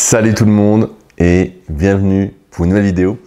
Salut tout le monde et bienvenue pour une nouvelle vidéo.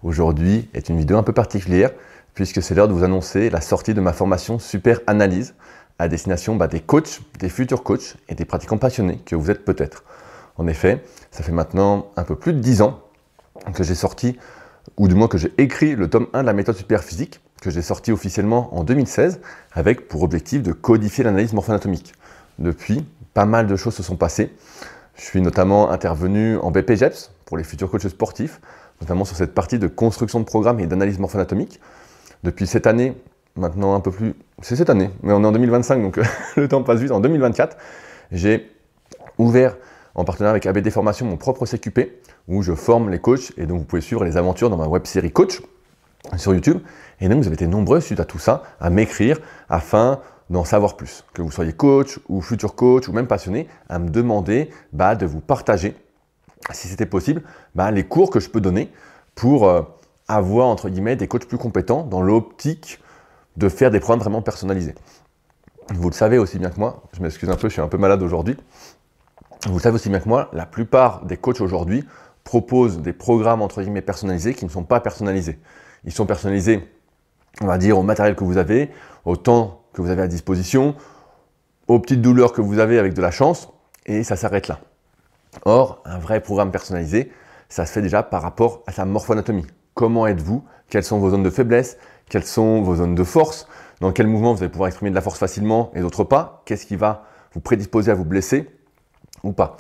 Aujourd'hui est une vidéo un peu particulière puisque c'est l'heure de vous annoncer la sortie de ma formation Super Analyse à destination des coachs, des futurs coachs et des pratiquants passionnés que vous êtes peut-être. En effet, ça fait maintenant un peu plus de 10 ans que j'ai sorti, ou du moins que j'ai écrit le tome 1 de la méthode Superphysique, que j'ai sorti officiellement en 2016 avec pour objectif de codifier l'analyse morpho-anatomique. Depuis, pas mal de choses se sont passées. Je suis notamment intervenu en BPJEPS pour les futurs coachs sportifs, notamment sur cette partie de construction de programme et d'analyse morpho-anatomique. Depuis cette année, maintenant un peu plus... C'est cette année, mais on est en 2025, donc le temps passe vite. En 2024, j'ai ouvert en partenariat avec ABD Formation mon propre CQP, où je forme les coachs, et donc vous pouvez suivre les aventures dans ma web-série Coach sur YouTube. Et donc vous avez été nombreux suite à tout ça à m'écrire afin d'en savoir plus, que vous soyez coach ou futur coach ou même passionné, à me demander de vous partager, si c'était possible, les cours que je peux donner pour avoir entre guillemets des coachs plus compétents dans l'optique de faire des programmes vraiment personnalisés. Vous le savez aussi bien que moi, je m'excuse un peu, je suis un peu malade aujourd'hui, vous le savez aussi bien que moi, la plupart des coachs aujourd'hui proposent des programmes entre guillemets personnalisés qui ne sont pas personnalisés. Ils sont personnalisés, on va dire, au matériel que vous avez, au temps que vous avez à disposition, aux petites douleurs que vous avez avec de la chance, et ça s'arrête là. Or, un vrai programme personnalisé, ça se fait déjà par rapport à sa morpho-anatomie. Comment êtes-vous? Quelles sont vos zones de faiblesse? Quelles sont vos zones de force? Dans quel mouvement vous allez pouvoir exprimer de la force facilement et d'autres pas? Qu'est-ce qui va vous prédisposer à vous blesser ou pas?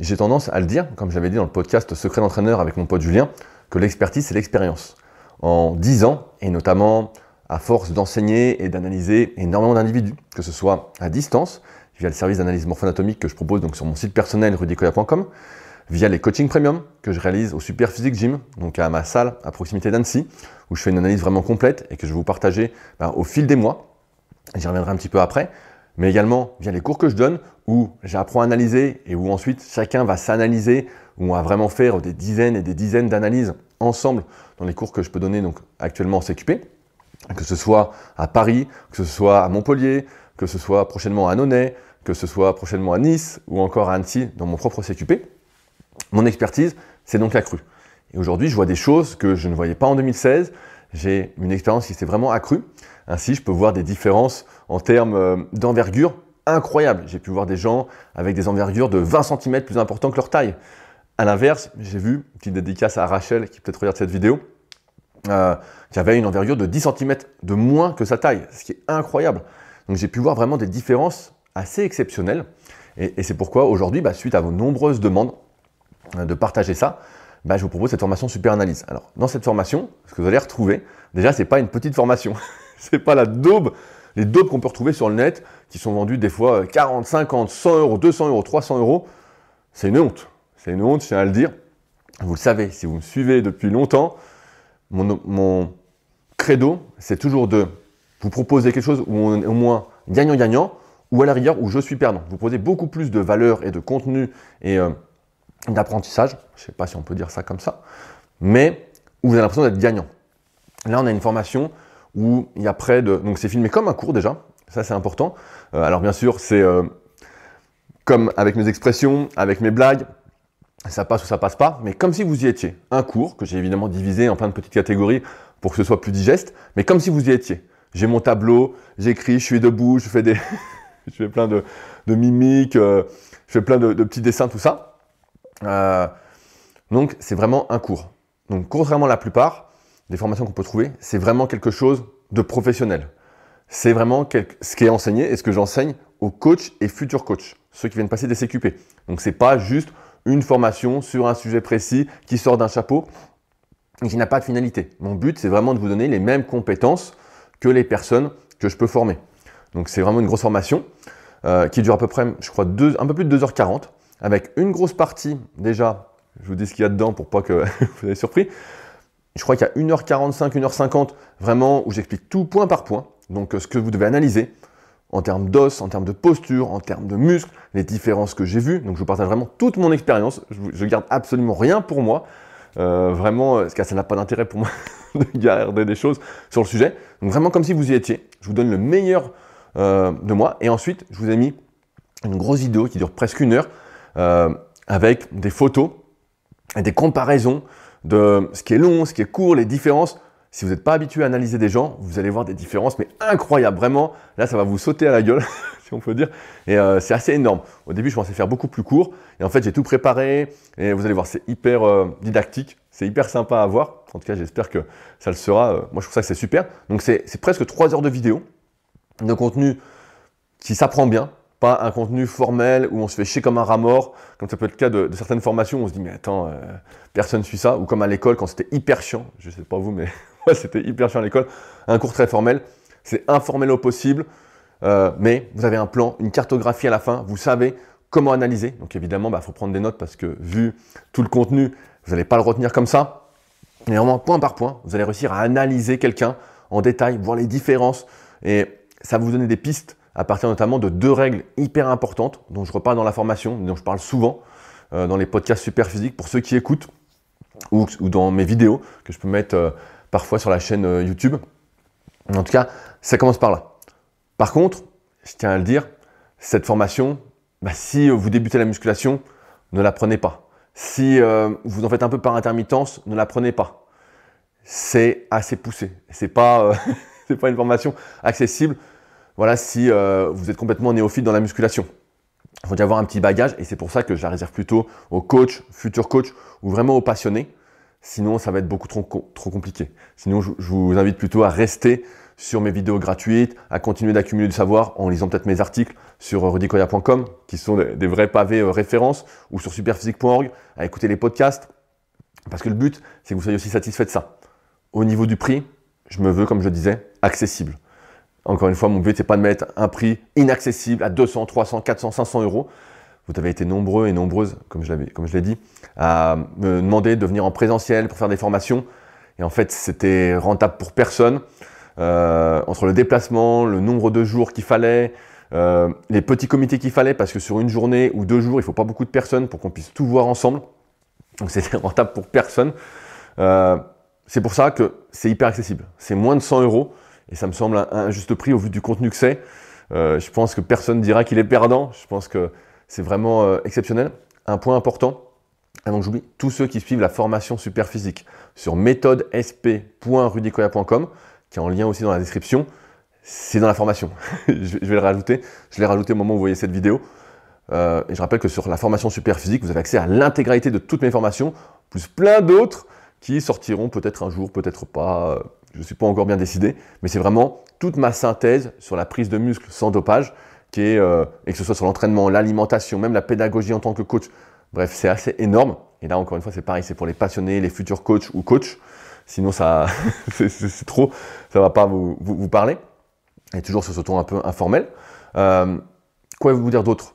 J'ai tendance à le dire, comme j'avais dit dans le podcast Secret d'entraîneur avec mon pote Julien, que l'expertise, c'est l'expérience. En 10 ans, et notamment à force d'enseigner et d'analyser énormément d'individus, que ce soit à distance, via le service d'analyse morpho-anatomique que je propose donc sur mon site personnel rudicoya.com, via les coachings premium que je réalise au Superphysique Gym, donc à ma salle à proximité d'Annecy, où je fais une analyse vraiment complète et que je vais vous partager au fil des mois, j'y reviendrai un petit peu après, mais également via les cours que je donne, où j'apprends à analyser et où ensuite chacun va s'analyser, où on va vraiment faire des dizaines et des dizaines d'analyses ensemble dans les cours que je peux donner donc actuellement en CQP, que ce soit à Paris, que ce soit à Montpellier, que ce soit prochainement à Nonay, que ce soit prochainement à Nice ou encore à Annecy dans mon propre CQP. Mon expertise s'est donc accrue. Et aujourd'hui, je vois des choses que je ne voyais pas en 2016. J'ai une expérience qui s'est vraiment accrue. Ainsi, je peux voir des différences en termes d'envergure incroyables. J'ai pu voir des gens avec des envergures de 20 cm plus importants que leur taille. À l'inverse, j'ai vu, petite dédicace à Rachel qui peut-être regarde cette vidéo, qui avait une envergure de 10 cm de moins que sa taille, ce qui est incroyable. Donc j'ai pu voir vraiment des différences assez exceptionnelles. Et c'est pourquoi aujourd'hui, suite à vos nombreuses demandes de partager ça, je vous propose cette formation Super Analyse. Alors, dans cette formation, ce que vous allez retrouver, déjà, ce n'est pas une petite formation. Ce n'est pas la daube, les daubes qu'on peut retrouver sur le net, qui sont vendues des fois 40, 50, 100 euros, 200 euros, 300 euros. C'est une honte. C'est une honte, je tiens à le dire. Vous le savez, si vous me suivez depuis longtemps, mon credo, c'est toujours de vous proposer quelque chose où on est au moins gagnant-gagnant, ou à la rigueur où je suis perdant. Vous posez beaucoup plus de valeur et de contenu et d'apprentissage, je ne sais pas si on peut dire ça comme ça, mais où vous avez l'impression d'être gagnant. Là, on a une formation où il y a près de... Donc c'est filmé comme un cours déjà, ça c'est important. Alors bien sûr, c'est comme avec mes expressions, avec mes blagues, ça passe ou ça passe pas, mais comme si vous y étiez. Un cours que j'ai évidemment divisé en plein de petites catégories pour que ce soit plus digeste, mais comme si vous y étiez. J'ai mon tableau, j'écris, je suis debout, je fais je fais plein de mimiques, je fais plein de petits dessins, tout ça. Donc c'est vraiment un cours. Donc contrairement à la plupart des formations qu'on peut trouver, c'est vraiment quelque chose de professionnel. C'est vraiment ce qui est enseigné et ce que j'enseigne aux coachs et futurs coachs, ceux qui viennent passer des CQP. Donc c'est pas juste une formation sur un sujet précis qui sort d'un chapeau et qui n'a pas de finalité. Mon but, c'est vraiment de vous donner les mêmes compétences que les personnes que je peux former. Donc c'est vraiment une grosse formation qui dure à peu près, je crois, un peu plus de 2h40, avec une grosse partie, déjà, je vous dis ce qu'il y a dedans pour pas que vous soyez surpris. Je crois qu'il y a 1h45, 1h50, vraiment, où j'explique tout point par point. Donc ce que vous devez analyser en termes d'os, en termes de posture, en termes de muscles, les différences que j'ai vues. Donc je vous partage vraiment toute mon expérience. Je garde absolument rien pour moi. Vraiment, parce que ça n'a pas d'intérêt pour moi de garder des choses sur le sujet. Donc vraiment comme si vous y étiez. Je vous donne le meilleur de moi. Et ensuite, je vous ai mis une grosse vidéo qui dure presque 1 heure avec des photos et des comparaisons de ce qui est long, ce qui est court, les différences. Si vous n'êtes pas habitué à analyser des gens, vous allez voir des différences, mais incroyables, vraiment. Là, ça va vous sauter à la gueule, si on peut dire. Et c'est assez énorme. Au début, je pensais faire beaucoup plus court. Et en fait, j'ai tout préparé. Et vous allez voir, c'est hyper didactique. C'est hyper sympa à voir. En tout cas, j'espère que ça le sera. Moi, je trouve ça que c'est super. Donc, c'est presque 3 heures de vidéo, de contenu qui s'apprend bien. Pas un contenu formel où on se fait chier comme un rat mort, comme ça peut être le cas de certaines formations où on se dit mais attends, personne ne suit ça, ou comme à l'école quand c'était hyper chiant, je sais pas vous mais moi c'était hyper chiant à l'école, un cours très formel, c'est informel au possible, mais vous avez un plan, une cartographie à la fin, vous savez comment analyser, donc évidemment il faut prendre des notes parce que vu tout le contenu, vous n'allez pas le retenir comme ça, mais vraiment point par point, vous allez réussir à analyser quelqu'un en détail, voir les différences, et ça va vous donner des pistes à partir notamment de 2 règles hyper importantes dont je reparle dans la formation, dont je parle souvent dans les podcasts Super Physique pour ceux qui écoutent ou dans mes vidéos que je peux mettre parfois sur la chaîne YouTube. En tout cas, ça commence par là. Par contre, je tiens à le dire, cette formation, si vous débutez la musculation, ne la prenez pas. Si vous en faites un peu par intermittence, ne la prenez pas. C'est assez poussé. C'est pas, c'est pas une formation accessible. Voilà, si vous êtes complètement néophyte dans la musculation. Il faut y avoir un petit bagage et c'est pour ça que je la réserve plutôt aux coachs, futurs coachs ou vraiment aux passionnés. Sinon, ça va être beaucoup trop compliqué. Sinon, je vous invite plutôt à rester sur mes vidéos gratuites, à continuer d'accumuler du savoir en lisant peut-être mes articles sur rudykoya.com qui sont des vrais pavés références ou sur superphysique.org, à écouter les podcasts. Parce que le but, c'est que vous soyez aussi satisfait de ça. Au niveau du prix, je me veux, comme je disais, accessible. Encore une fois, mon but, c'est pas de mettre un prix inaccessible à 200, 300, 400, 500 euros. Vous avez été nombreux et nombreuses, comme je l'ai dit, à me demander de venir en présentiel pour faire des formations. Et en fait, c'était rentable pour personne. Entre le déplacement, le nombre de jours qu'il fallait, les petits comités qu'il fallait, parce que sur une journée ou 2 jours, il ne faut pas beaucoup de personnes pour qu'on puisse tout voir ensemble. Donc, c'était rentable pour personne. C'est pour ça que c'est hyper accessible. C'est moins de 100 euros. Et ça me semble un juste prix au vu du contenu que c'est. Je pense que personne ne dira qu'il est perdant. Je pense que c'est vraiment exceptionnel. Un point important, avant que j'oublie, tous ceux qui suivent la formation Super Physique sur méthodesp.rudykoya.com, qui est en lien aussi dans la description, c'est dans la formation. Je vais le rajouter. Je l'ai rajouté au moment où vous voyez cette vidéo. Et je rappelle que sur la formation Super Physique, vous avez accès à l'intégralité de toutes mes formations, plus plein d'autres qui sortiront peut-être un jour, peut-être pas. Je ne suis pas encore bien décidé, mais c'est vraiment toute ma synthèse sur la prise de muscle sans dopage, qui est, et que ce soit sur l'entraînement, l'alimentation, même la pédagogie en tant que coach. Bref, c'est assez énorme. Et là, encore une fois, c'est pareil, c'est pour les passionnés, les futurs coachs ou coachs. Sinon, ça, c'est trop, ça ne va pas vous parler. Et toujours sur ce ton un peu informel. Quoi vous dire d'autre?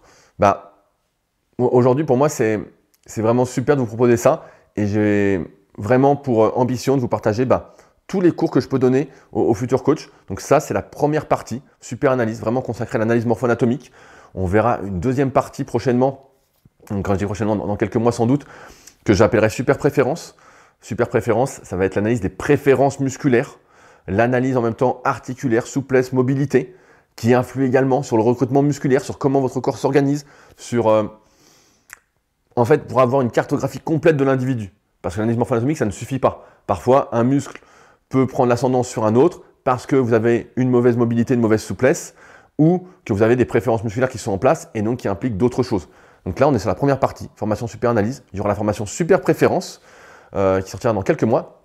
Aujourd'hui, pour moi, c'est vraiment super de vous proposer ça. Et j'ai vraiment pour ambition de vous partager tous les cours que je peux donner aux futurs coachs. Donc ça, c'est la première partie, super analyse, vraiment consacrée à l'analyse morpho-anatomique. On verra une deuxième partie prochainement, donc quand je dis prochainement, dans quelques mois sans doute, que j'appellerai super préférence. Super préférence, ça va être l'analyse des préférences musculaires, l'analyse en même temps articulaire, souplesse, mobilité, qui influe également sur le recrutement musculaire, sur comment votre corps s'organise, sur en fait, pour avoir une cartographie complète de l'individu. Parce que l'analyse morpho-anatomique, ça ne suffit pas. Parfois, un muscle peut prendre l'ascendance sur un autre parce que vous avez une mauvaise mobilité, une mauvaise souplesse, ou que vous avez des préférences musculaires qui sont en place et donc qui impliquent d'autres choses. Donc là, on est sur la première partie, formation super analyse. Il y aura la formation super préférence qui sortira dans quelques mois.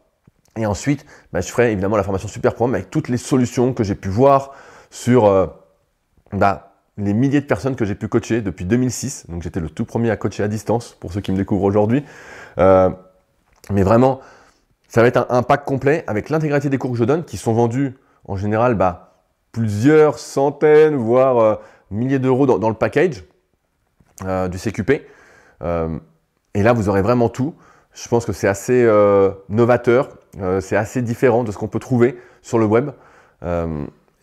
Et ensuite, je ferai évidemment la formation super programme avec toutes les solutions que j'ai pu voir sur les milliers de personnes que j'ai pu coacher depuis 2006. Donc j'étais le tout premier à coacher à distance pour ceux qui me découvrent aujourd'hui. Mais vraiment, ça va être un pack complet avec l'intégralité des cours que je donne qui sont vendus en général plusieurs centaines, voire milliers d'euros dans le package du CQP. Et là, vous aurez vraiment tout. Je pense que c'est assez novateur, c'est assez différent de ce qu'on peut trouver sur le web.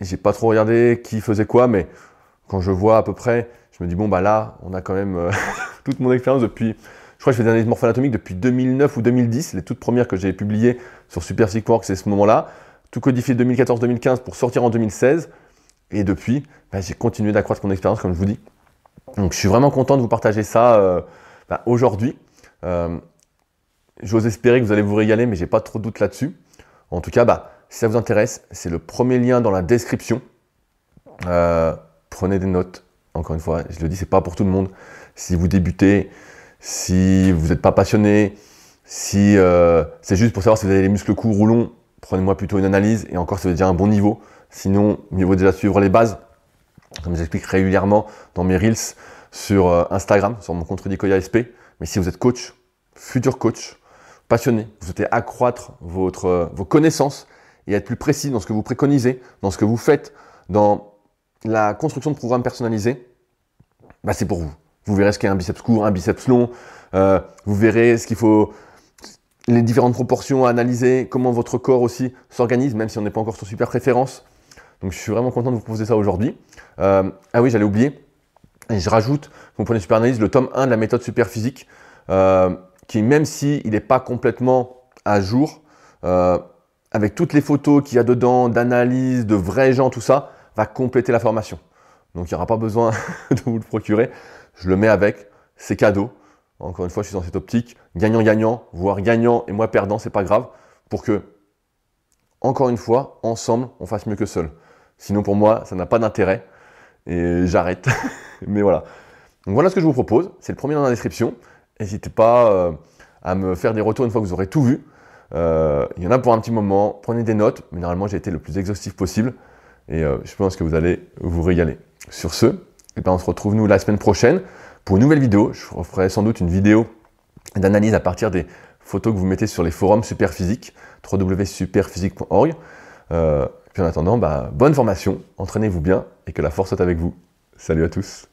J'ai pas trop regardé qui faisait quoi, mais quand je vois à peu près, je me dis là, on a quand même toute mon expérience depuis. Je crois que je fais des analyses morpho-anatomiques depuis 2009 ou 2010, les toutes premières que j'ai publiées sur Superphysique.org, c'est ce moment-là. Tout codifié 2014-2015 pour sortir en 2016. Et depuis, j'ai continué d'accroître mon expérience, comme je vous dis. Donc je suis vraiment content de vous partager ça Aujourd'hui, j'ose espérer que vous allez vous régaler, mais j'ai pas trop de doute là-dessus. En tout cas, si ça vous intéresse, c'est le premier lien dans la description. Prenez des notes. Encore une fois, je le dis, c'est pas pour tout le monde. Si vous débutez, si vous n'êtes pas passionné, si c'est juste pour savoir si vous avez les muscles courts ou longs, prenez-moi plutôt une analyse. Et encore, ça veut dire un bon niveau. Sinon, mieux vaut déjà suivre les bases. Comme j'explique régulièrement dans mes Reels sur Instagram, sur mon compte Rudy Koya SP. Mais si vous êtes coach, futur coach, passionné, vous souhaitez accroître vos connaissances et être plus précis dans ce que vous préconisez, dans ce que vous faites, dans la construction de programmes personnalisés, c'est pour vous. Vous verrez ce qu'est un biceps court, un biceps long, vous verrez ce qu'il faut, les différentes proportions à analyser, comment votre corps aussi s'organise, même si on n'est pas encore sur super préférence. Donc je suis vraiment content de vous proposer ça aujourd'hui. Ah oui, j'allais oublier, et je rajoute, vous prenez Super Analyse, le tome 1 de la méthode Super Physique, qui même s'il n'est pas complètement à jour, avec toutes les photos qu'il y a dedans, d'analyse, de vrais gens, tout ça, va compléter la formation. Donc il n'y aura pas besoin de vous le procurer. Je le mets avec, c'est cadeau. Encore une fois, je suis dans cette optique, gagnant-gagnant, voire gagnant et moi perdant, c'est pas grave, pour que, encore une fois, ensemble, on fasse mieux que seul. Sinon pour moi, ça n'a pas d'intérêt et j'arrête. Mais voilà. Donc voilà ce que je vous propose, c'est le premier dans la description. N'hésitez pas à me faire des retours une fois que vous aurez tout vu. Il y en a pour un petit moment, prenez des notes, mais normalement j'ai été le plus exhaustif possible et je pense que vous allez vous régaler. Sur ce, on se retrouve nous la semaine prochaine pour une nouvelle vidéo. Je ferai sans doute une vidéo d'analyse à partir des photos que vous mettez sur les forums Superphysique, www.superphysique.org. Puis en attendant, bonne formation, entraînez-vous bien et que la force soit avec vous. Salut à tous.